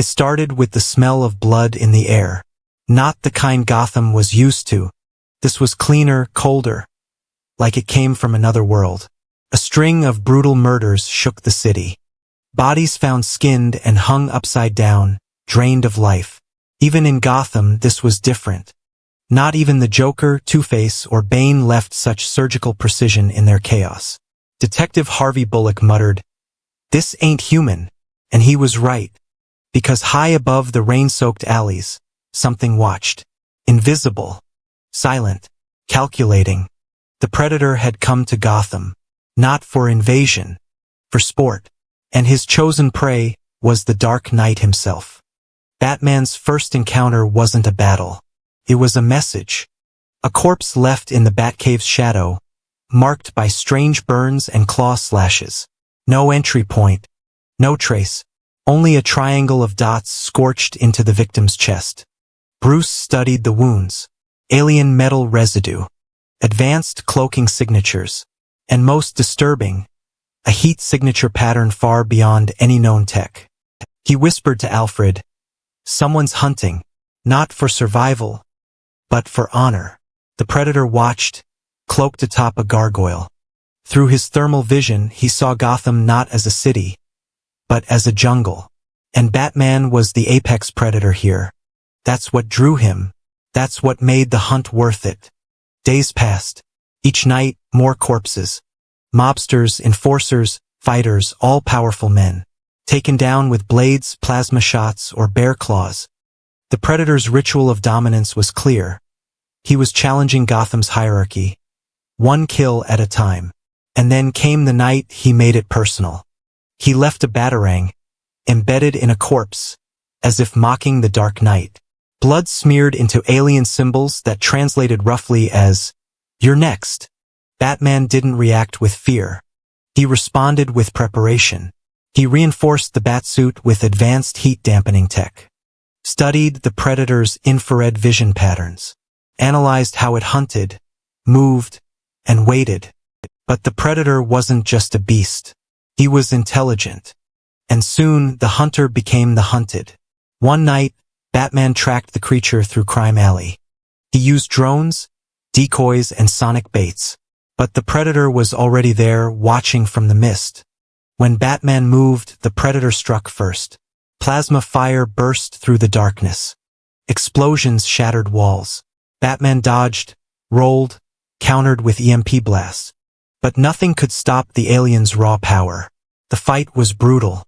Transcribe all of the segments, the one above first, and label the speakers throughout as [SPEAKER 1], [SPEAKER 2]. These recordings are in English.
[SPEAKER 1] It started with the smell of blood in the air. Not the kind Gotham was used to. This was cleaner, colder, like it came from another world. A string of brutal murders shook the city. Bodies found skinned and hung upside down, drained of life. Even in Gotham, this was different. Not even the Joker, Two-Face, or Bane left such surgical precision in their chaos. Detective Harvey Bullock muttered, "This ain't human," and he was right. Because high above the rain-soaked alleys, something watched. Invisible. Silent. Calculating. The predator had come to Gotham. Not for invasion. For sport. And his chosen prey was the Dark Knight himself. Batman's first encounter wasn't a battle. It was a message. A corpse left in the Batcave's shadow, marked by strange burns and claw slashes. No entry point. No trace. Only a triangle of dots scorched into the victim's chest. Bruce studied the wounds. Alien metal residue. Advanced cloaking signatures. And most disturbing, a heat signature pattern far beyond any known tech. He whispered to Alfred, "Someone's hunting, not for survival, but for honor." The predator watched, cloaked atop a gargoyle. Through his thermal vision, he saw Gotham not as a city, but as a jungle. And Batman was the apex predator here. That's what drew him. That's what made the hunt worth it. Days passed. Each night, more corpses. Mobsters, enforcers, fighters, all powerful men. Taken down with blades, plasma shots, or bear claws. The predator's ritual of dominance was clear. He was challenging Gotham's hierarchy. One kill at a time. And then came the night he made it personal. He left a batarang, embedded in a corpse, as if mocking the Dark Knight. Blood smeared into alien symbols that translated roughly as, "You're next." Batman didn't react with fear. He responded with preparation. He reinforced the Batsuit with advanced heat-dampening tech. Studied the predator's infrared vision patterns. Analyzed how it hunted, moved, and waited. But the predator wasn't just a beast. He was intelligent. And soon, the hunter became the hunted. One night, Batman tracked the creature through Crime Alley. He used drones, decoys, and sonic baits. But the predator was already there, watching from the mist. When Batman moved, the predator struck first. Plasma fire burst through the darkness. Explosions shattered walls. Batman dodged, rolled, countered with EMP blasts. But nothing could stop the alien's raw power. The fight was brutal.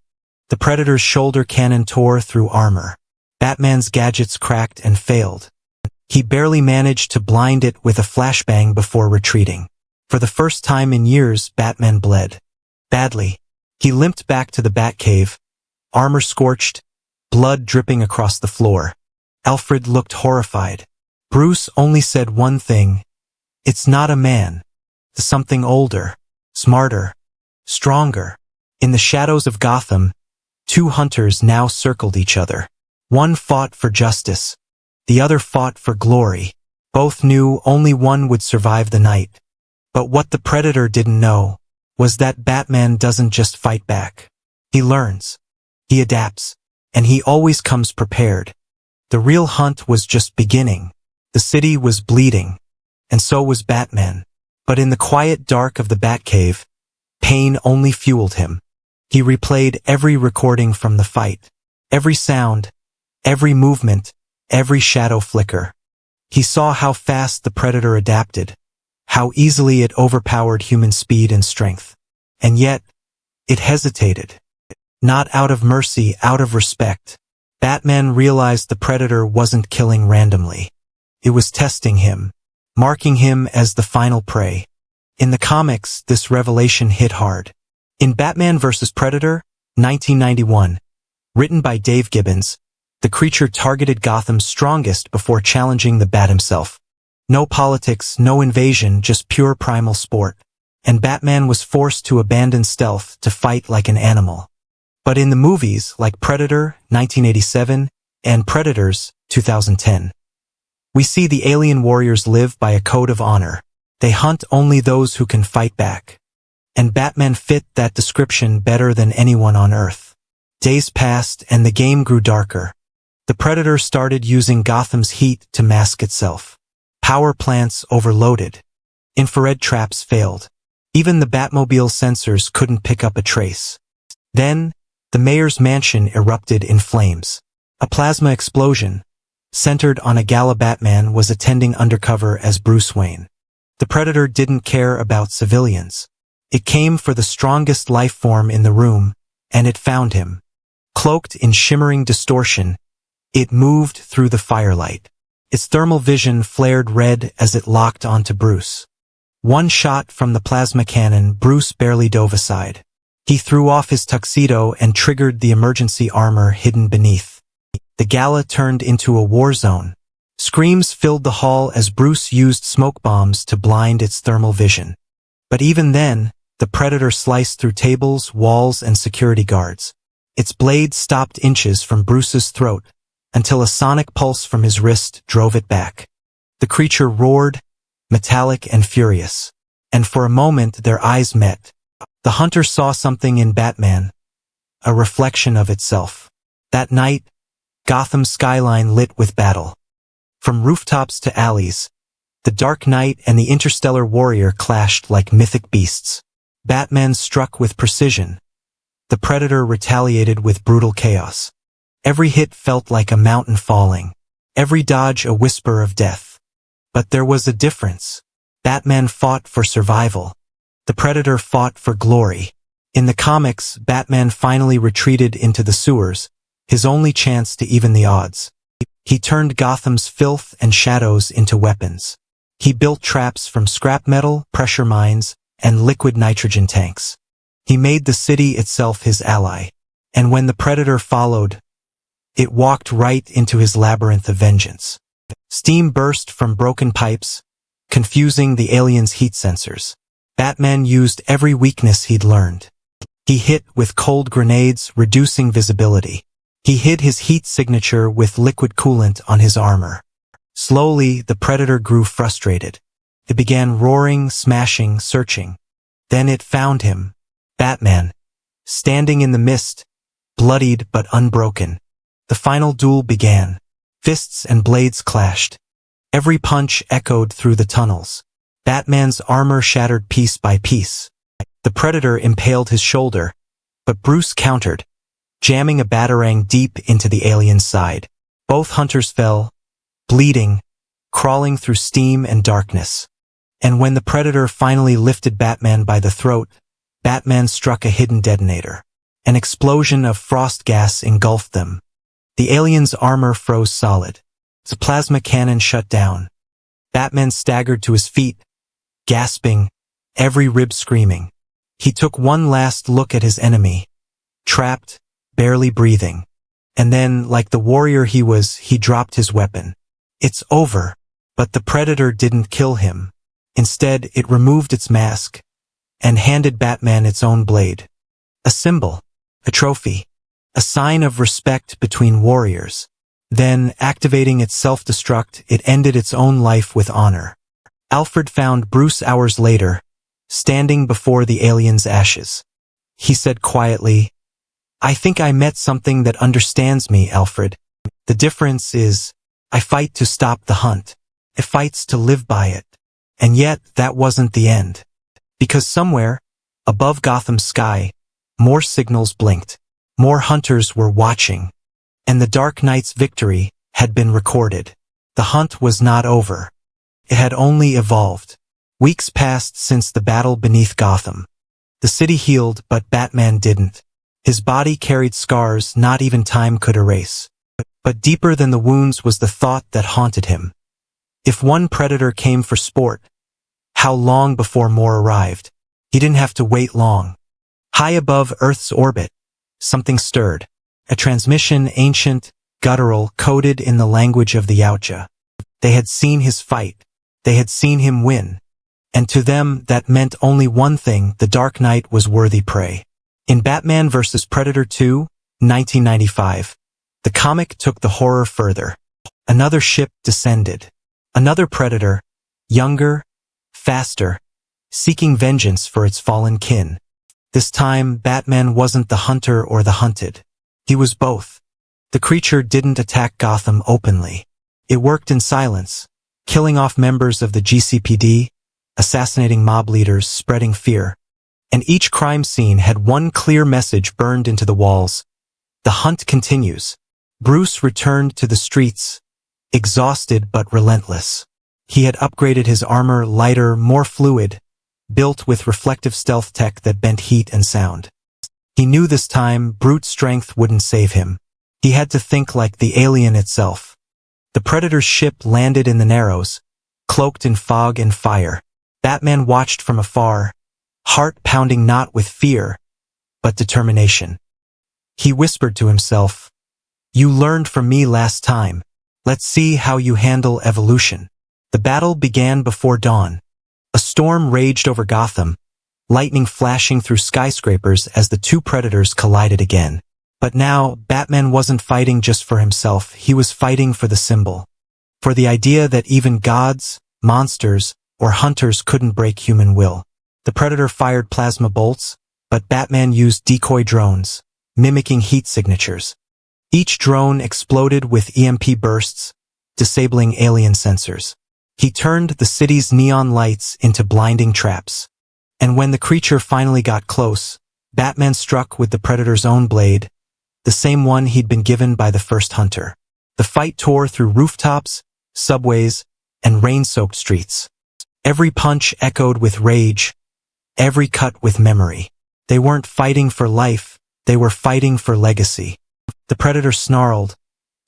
[SPEAKER 1] The predator's shoulder cannon tore through armor. Batman's gadgets cracked and failed. He barely managed to blind it with a flashbang before retreating. For the first time in years, Batman bled. Badly. He limped back to the Batcave, armor scorched, blood dripping across the floor. Alfred looked horrified. Bruce only said one thing. "It's not a man. It's something older, smarter, stronger." In the shadows of Gotham, two hunters now circled each other. One fought for justice. The other fought for glory. Both knew only one would survive the night. But what the predator didn't know was that Batman doesn't just fight back. He learns. He adapts. And he always comes prepared. The real hunt was just beginning. The city was bleeding. And so was Batman. But in the quiet dark of the Batcave, pain only fueled him. He replayed every recording from the fight. Every sound, every movement, every shadow flicker. He saw how fast the predator adapted. How easily it overpowered human speed and strength. And yet, it hesitated. Not out of mercy, out of respect. Batman realized the predator wasn't killing randomly. It was testing him, marking him as the final prey. In the comics, this revelation hit hard. In Batman vs. Predator, 1991, written by Dave Gibbons, the creature targeted Gotham's strongest before challenging the Bat himself. No politics, no invasion, just pure primal sport. And Batman was forced to abandon stealth to fight like an animal. But in the movies like Predator, 1987, and Predators, 2010, we see the alien warriors live by a code of honor. They hunt only those who can fight back. And Batman fit that description better than anyone on Earth. Days passed and the game grew darker. The Predator started using Gotham's heat to mask itself. Power plants overloaded. Infrared traps failed. Even the Batmobile sensors couldn't pick up a trace. Then, the mayor's mansion erupted in flames. A plasma explosion, centered on a gala Batman, was attending undercover as Bruce Wayne. The Predator didn't care about civilians. It came for the strongest life form in the room, and it found him. Cloaked in shimmering distortion, it moved through the firelight. Its thermal vision flared red as it locked onto Bruce. One shot from the plasma cannon, Bruce barely dove aside. He threw off his tuxedo and triggered the emergency armor hidden beneath. The gala turned into a war zone. Screams filled the hall as Bruce used smoke bombs to blind its thermal vision. But even then, the Predator sliced through tables, walls, and security guards. Its blade stopped inches from Bruce's throat, until a sonic pulse from his wrist drove it back. The creature roared, metallic and furious. And for a moment their eyes met. The hunter saw something in Batman, a reflection of itself. That night, Gotham's skyline lit with battle. From rooftops to alleys, the Dark Knight and the Interstellar Warrior clashed like mythic beasts. Batman struck with precision. The Predator retaliated with brutal chaos. Every hit felt like a mountain falling. Every dodge a whisper of death. But there was a difference. Batman fought for survival. The Predator fought for glory. In the comics, Batman finally retreated into the sewers, his only chance to even the odds. He turned Gotham's filth and shadows into weapons. He built traps from scrap metal, pressure mines, and liquid nitrogen tanks. He made the city itself his ally. And when the Predator followed, it walked right into his labyrinth of vengeance. Steam burst from broken pipes, confusing the aliens' heat sensors. Batman used every weakness he'd learned. He hit with cold grenades, reducing visibility. He hid his heat signature with liquid coolant on his armor. Slowly, the Predator grew frustrated. It began roaring, smashing, searching. Then it found him. Batman, standing in the mist, bloodied but unbroken. The final duel began. Fists and blades clashed. Every punch echoed through the tunnels. Batman's armor shattered piece by piece. The Predator impaled his shoulder, but Bruce countered, jamming a batarang deep into the alien's side. Both hunters fell, bleeding, crawling through steam and darkness. And when the Predator finally lifted Batman by the throat, Batman struck a hidden detonator. An explosion of frost gas engulfed them. The alien's armor froze solid. The plasma cannon shut down. Batman staggered to his feet, gasping, every rib screaming. He took one last look at his enemy, trapped, barely breathing. And then, like the warrior he was, he dropped his weapon. It's over. But the Predator didn't kill him. Instead, it removed its mask and handed Batman its own blade. A symbol, a trophy, a sign of respect between warriors. Then, activating its self-destruct, it ended its own life with honor. Alfred found Bruce hours later, standing before the alien's ashes. He said quietly, "I think I met something that understands me, Alfred. The difference is, I fight to stop the hunt. It fights to live by it." And yet, that wasn't the end. Because somewhere, above Gotham's sky, more signals blinked. More hunters were watching. And the Dark Knight's victory had been recorded. The hunt was not over. It had only evolved. Weeks passed since the battle beneath Gotham. The city healed, but Batman didn't. His body carried scars not even time could erase. But deeper than the wounds was the thought that haunted him. If one Predator came for sport, how long before more arrived? He didn't have to wait long. High above Earth's orbit, something stirred. A transmission, ancient, guttural, coded in the language of the Yautja. They had seen his fight. They had seen him win. And to them, that meant only one thing: the Dark Knight was worthy prey. In Batman vs. Predator 2, 1995, the comic took the horror further. Another ship descended. Another Predator, younger, faster, seeking vengeance for its fallen kin. This time, Batman wasn't the hunter or the hunted. He was both. The creature didn't attack Gotham openly. It worked in silence, killing off members of the GCPD, assassinating mob leaders, spreading fear. And each crime scene had one clear message burned into the walls. The hunt continues. Bruce returned to the streets, exhausted but relentless. He had upgraded his armor, lighter, more fluid, built with reflective stealth tech that bent heat and sound. He knew this time brute strength wouldn't save him. He had to think like the alien itself. The Predator's ship landed in the Narrows, cloaked in fog and fire. Batman watched from afar, heart pounding not with fear, but determination. He whispered to himself, "You learned from me last time. Let's see how you handle evolution." The battle began before dawn. A storm raged over Gotham, lightning flashing through skyscrapers as the two Predators collided again. But now, Batman wasn't fighting just for himself, he was fighting for the symbol. For the idea that even gods, monsters, or hunters couldn't break human will. The Predator fired plasma bolts, but Batman used decoy drones, mimicking heat signatures. Each drone exploded with EMP bursts, disabling alien sensors. He turned the city's neon lights into blinding traps. And when the creature finally got close, Batman struck with the Predator's own blade, the same one he'd been given by the first hunter. The fight tore through rooftops, subways, and rain-soaked streets. Every punch echoed with rage, every cut with memory. They weren't fighting for life, they were fighting for legacy. The Predator snarled,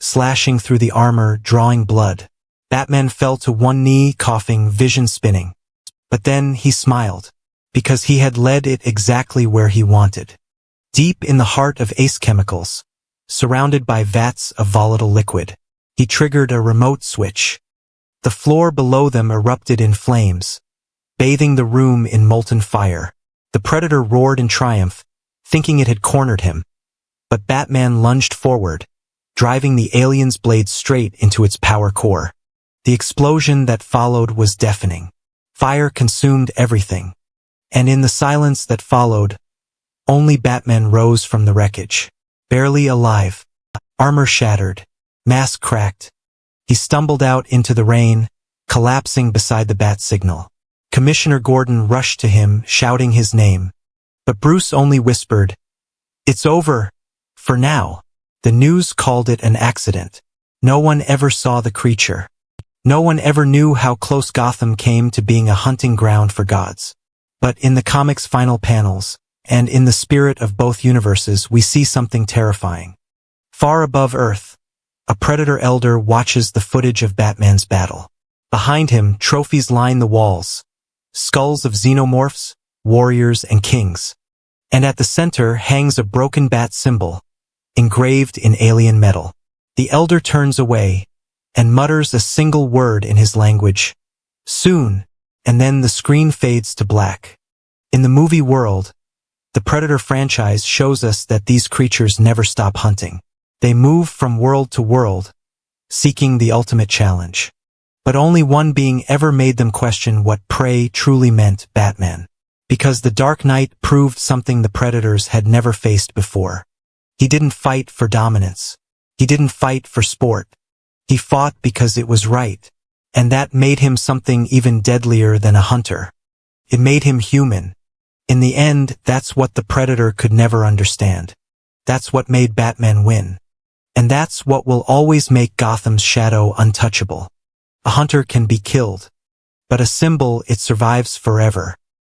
[SPEAKER 1] slashing through the armor, drawing blood. Batman fell to one knee, coughing, vision spinning. But then he smiled, because he had led it exactly where he wanted. Deep in the heart of Ace Chemicals, surrounded by vats of volatile liquid, he triggered a remote switch. The floor below them erupted in flames, bathing the room in molten fire. The Predator roared in triumph, thinking it had cornered him. But Batman lunged forward, driving the alien's blade straight into its power core. The explosion that followed was deafening. Fire consumed everything. And in the silence that followed, only Batman rose from the wreckage. Barely alive, armor shattered, mask cracked. He stumbled out into the rain, collapsing beside the bat signal. Commissioner Gordon rushed to him, shouting his name. But Bruce only whispered, "It's over, for now." The news called it an accident. No one ever saw the creature. No one ever knew how close Gotham came to being a hunting ground for gods. But in the comic's final panels, and in the spirit of both universes, we see something terrifying. Far above Earth, a Predator elder watches the footage of Batman's battle. Behind him, trophies line the walls. Skulls of xenomorphs, warriors, and kings. And at the center hangs a broken bat symbol, engraved in alien metal. The elder turns away, and mutters a single word in his language, "Soon," and then the screen fades to black. In the movie world, the Predator franchise shows us that these creatures never stop hunting. They move from world to world, seeking the ultimate challenge. But only one being ever made them question what prey truly meant: Batman. Because the Dark Knight proved something the Predators had never faced before. He didn't fight for dominance. He didn't fight for sport. He fought because it was right. And that made him something even deadlier than a hunter. It made him human. In the end, that's what the Predator could never understand. That's what made Batman win. And that's what will always make Gotham's shadow untouchable. A hunter can be killed, but a symbol, it survives forever.